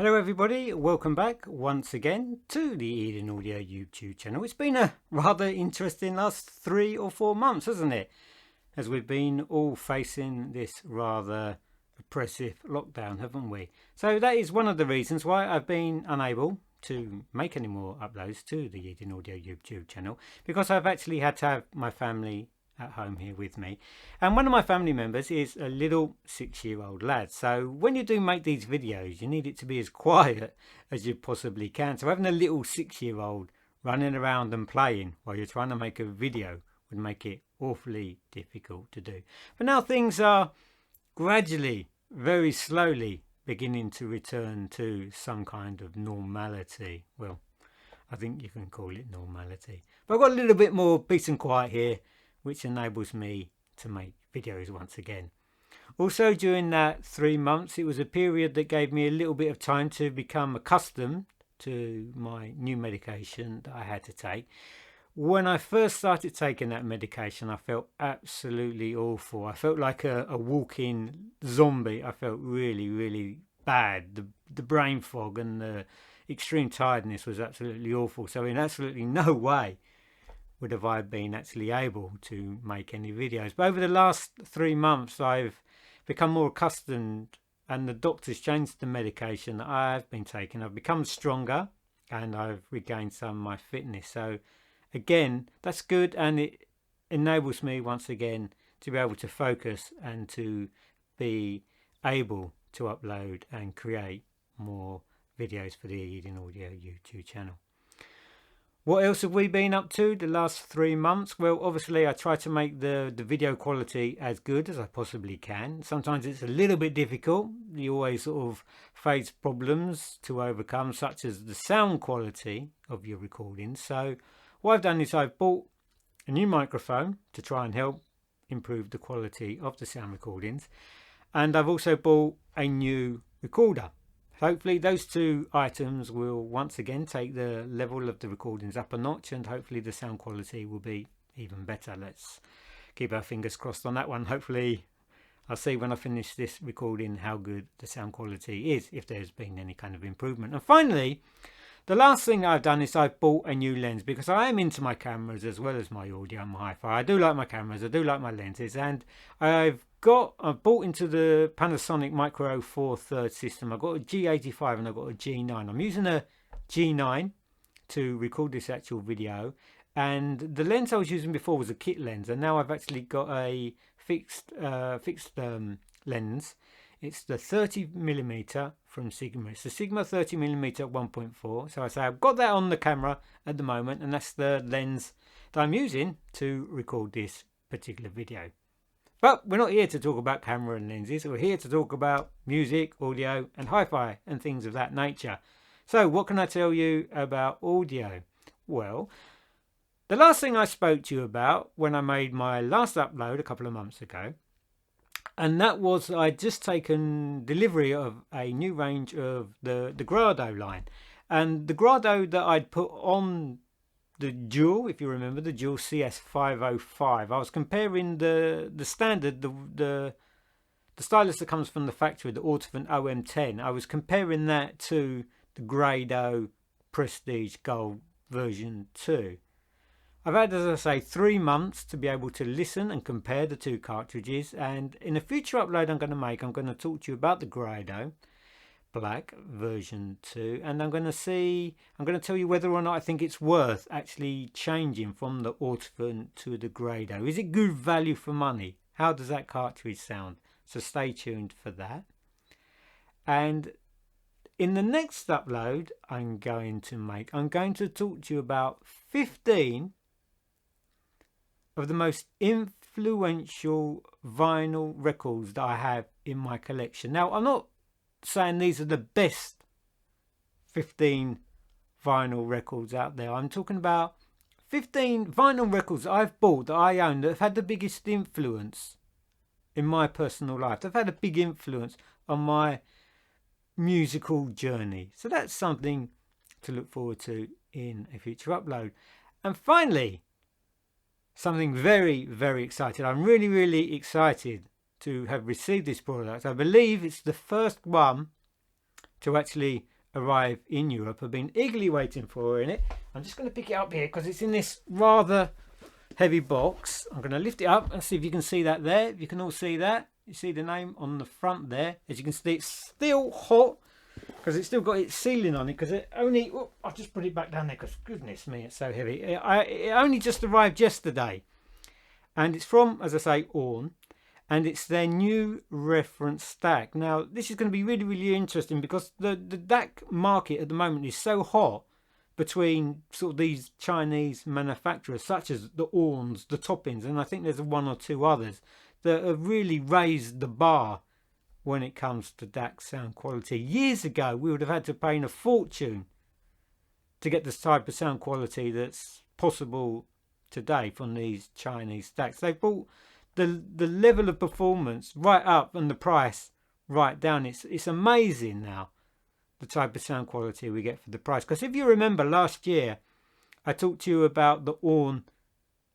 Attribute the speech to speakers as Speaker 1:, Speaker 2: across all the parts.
Speaker 1: Hello everybody, welcome back once again to the Eden Audio YouTube channel. It's been a rather interesting last 3 or 4 months, hasn't it? As we've been all facing this rather oppressive lockdown, haven't we? So that is one of the reasons why I've been unable to make any more uploads to the Eden Audio YouTube channel, because I've actually had to have my family at home here with me, and one of my family members is a little 6-year-old lad. So when you do make these videos, you need it to be as quiet as you possibly can. So having a little 6-year-old running around and playing while you're trying to make a video would make it awfully difficult to do. But now things are gradually, very slowly beginning to return to some kind of normality. Well, I think you can call it normality, but I've got a little bit more peace and quiet here, which enables me to make videos once again. Also, during that 3 months, it was a period that gave me a little bit of time to become accustomed to my new medication that I had to take. When I first started taking that medication, I felt absolutely awful. I felt like a walking zombie. I felt really, really bad. The brain fog and the extreme tiredness was absolutely awful. So in absolutely no way would have I been actually able to make any videos. But over the last 3 months, I've become more accustomed, and the doctors changed the medication that I've been taking. I've become stronger and I've regained some of my fitness. So again, that's good, and it enables me once again to be able to focus and to be able to upload and create more videos for the Eden Audio YouTube channel. What else have we been up to the last 3 months? Well, obviously I try to make the video quality as good as I possibly can. Sometimes it's a little bit difficult. You always sort of face problems to overcome, such as the sound quality of your recordings. So what I've done is I've bought a new microphone to try and help improve the quality of the sound recordings. And I've also bought a new recorder. Hopefully those 2 items will once again take the level of the recordings up a notch, and hopefully the sound quality will be even better. Let's keep our fingers crossed on that one. Hopefully I'll see when I finish this recording how good the sound quality is, if there's been any kind of improvement. And finally, the last thing I've done is I've bought a new lens, because I am into my cameras as well as my audio and my hi-fi. I do like my cameras, I do like my lenses, and I've bought into the Panasonic Micro Four Thirds system. I've got a G85 and I've got a G9. I'm using a G9 to record this actual video, and the lens I was using before was a kit lens, and now I've actually got a fixed lens. It's the 30mm from Sigma. It's the Sigma 30mm 1.4. So I say I've got that on the camera at the moment, and that's the lens that I'm using to record this particular video. But we're not here to talk about camera and lenses. We're here to talk about music, audio and hi-fi and things of that nature. So what can I tell you about audio? Well, the last thing I spoke to you about when I made my last upload a couple of months ago, and that was I'd just taken delivery of a new range of the Grado line. And the Grado that I'd put on the Dual, if you remember, the Dual CS505, I was comparing the standard, the stylus that comes from the factory, the Autofont OM10. I was comparing that to the Grado Prestige Gold version 2. I've had, as I say, 3 months to be able to listen and compare the 2 cartridges, and in a future upload I'm going to talk to you about the Grado Black version 2, and I'm going to tell you whether or not I think it's worth actually changing from the Autofont to the Grado. Is it good value for money? How does that cartridge sound? So stay tuned for that. And in the next upload I'm going to talk to you about 15 of the most influential vinyl records that I have in my collection. Now, I'm not saying these are the best 15 vinyl records out there. I'm talking about 15 vinyl records that I've bought, that I own, that have had the biggest influence in my personal life. They've had a big influence on my musical journey. So that's something to look forward to in a future upload. And finally, something very, very exciting. I'm really, really excited to have received this product. I believe it's the first one to actually arrive in Europe. I've been eagerly waiting for it. I'm just going to pick it up here because it's in this rather heavy box. I'm going to lift it up and see if you can see that there. If you can all see that, you see the name on the front there. As you can see, it's still hot because it's still got its sealing on it, because it only, I'll just put it back down there because goodness me, it's so heavy. It only just arrived yesterday, and it's from, as I say, Aune, and it's their new reference DAC. Now this is going to be really, really interesting because the DAC market at the moment is so hot between sort of these Chinese manufacturers such as the Aunes, the Toppings, and I think there's one or two others that have really raised the bar when it comes to DAC sound quality. Years ago we would have had to pay a fortune to get this type of sound quality that's possible today from these Chinese DACs. They've brought the level of performance right up and the price right down. It's amazing now, the type of sound quality we get for the price. Because if you remember last year, I talked to you about the Aune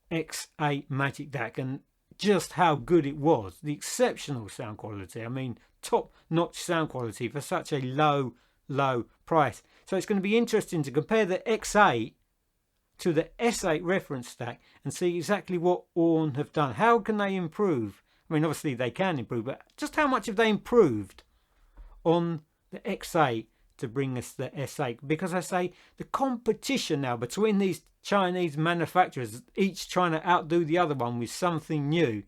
Speaker 1: X8 Magic DAC and just how good it was. The exceptional sound quality. I mean, top-notch sound quality for such a low price. So it's going to be interesting to compare the X8 to the S8 Reference DAC and see exactly what Aune have done. How can they improve? I mean, obviously they can improve, but just how much have they improved on the X8 to bring us the S8? Because I say the competition now between these Chinese manufacturers, each trying to outdo the other one with something new,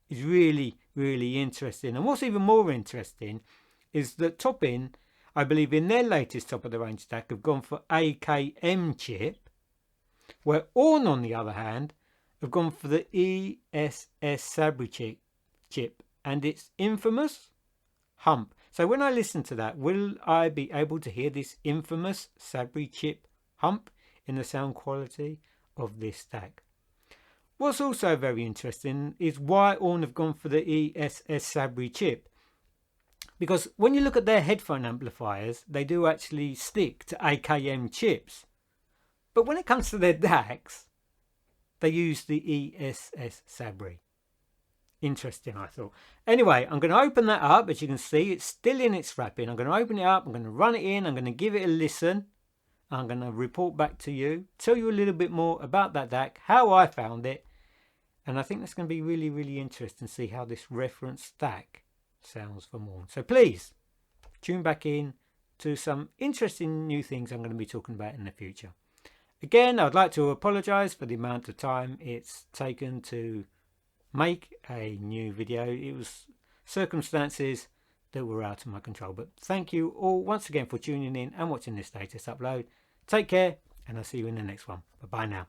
Speaker 1: is really, really interesting. And what's even more interesting is that Topping, I believe in their latest top of the range DAC, have gone for AKM chip, where Aune, on the other hand, have gone for the ESS Sabri chip and its infamous hump. So when I listen to that, will I be able to hear this infamous Sabri chip hump in the sound quality of this DAC? What's also very interesting is why Aune have gone for the ESS Sabri chip. Because when you look at their headphone amplifiers, they do actually stick to AKM chips. But when it comes to their DACs, they use the ESS Sabri. Interesting, I thought. Anyway, I'm going to open that up. As you can see, it's still in its wrapping. I'm going to open it up. I'm going to run it in. I'm going to give it a listen. I'm going to report back to you, tell you a little bit more about that DAC, how I found it. And I think that's going to be really, really interesting to see how this reference DAC sounds from Aune. So please tune back in to some interesting new things I'm going to be talking about in the future. Again, I'd like to apologise for the amount of time it's taken to make a new video. It was circumstances that were out of my control. But thank you all once again for tuning in and watching this latest upload. Take care, and I'll see you in the next one. Bye-bye now.